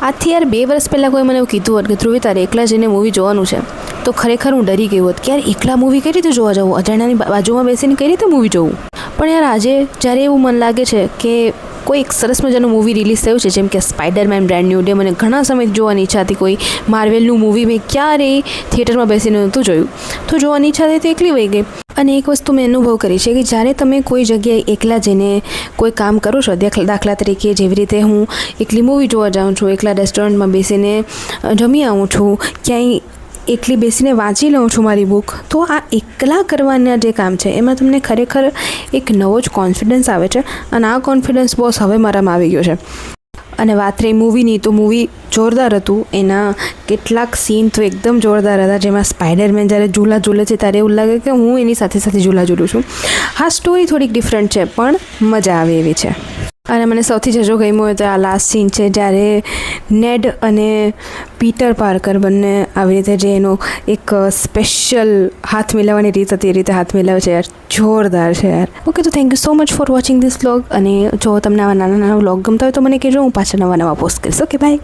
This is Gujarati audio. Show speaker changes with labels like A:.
A: આજથી યાર 2 વર્ષ પહેલાં કોઈ મને એવું કીધું હોત કે ધ્રુવી તારે એકલા જઈને મૂવી જોવાનું છે, તો ખરેખર હું ડરી ગઈ હોત કે યાર એકલા મૂવી કઈ રીતે જોવા જવું, અજાણ્યાની બાજુમાં બેસીને કઈ રીતે મૂવી જોવું. પણ યાર આજે જ્યારે એવું મન લાગે છે કે કોઈ એક સરસ મજાનું મૂવી રિલીઝ થયું છે, જેમ કે સ્પાઈડરમેન બ્રેન્ડ ન્યૂ ડે, મને ઘણા સમયથી જોવાની ઈચ્છા હતી. કોઈ માર્વેલનું મૂવી મેં ક્યારેય થિયેટરમાં બેસીને નહોતું જોયું, તો જોવાની ઈચ્છા થઈ તો એકલી વહી ગઈ. અને એક વસ્તુ મેં અનુભવ કરી છે કે જ્યારે તમે કોઈ જગ્યાએ એકલા જઈને કોઈ કામ કરો છો, દાખલા તરીકે જેવી રીતે હું એકલી મૂવી જોવા જાઉં છું, એકલા રેસ્ટોરન્ટમાં બેસીને જમી આવું છું, ક્યાંય એકલી બેસીને વાંચી લઉં છું મારી બુક, તો આ એકલા કરવાના જે કામ છે એમાં તમને ખરેખર એક નવો જ કોન્ફિડન્સ આવે છે. અને આ કોન્ફિડન્સ બોસ હવે મારામાં આવી ગયો છે. અને વાત રહી મૂવીની, તો મૂવી જોરદાર હતું. એના કેટલાક સીન તો એકદમ જોરદાર હતા, જેમાં સ્પાઈડરમેન જ્યારે ઝૂલા ઝૂલે છે ત્યારે એવું લાગે કે હું એની સાથે સાથે ઝૂલા ઝૂલું છું. હા, સ્ટોરી થોડીક ડિફરન્ટ છે પણ મજા આવે એવી છે. અને મને સૌથી જજો ગમ્યું હોય તો આ લાસ્ટ સીન છે, જ્યારે નેડ અને પીટર પાર્કર બંને આવી રીતે જે એનો એક સ્પેશિયલ હાથ મિલાવવાની રીત હતી એ રીતે હાથ મિલાવે છે. યાર જોરદાર છે યાર. ઓકે, તો thank you so much for watching this vlog. અને જો તમને આવા નાના નાના વ્લોગ ગમતા હોય તો મને કહેજો, હું પાછા નવા પોસ્ટ કરીશ. Okay, by.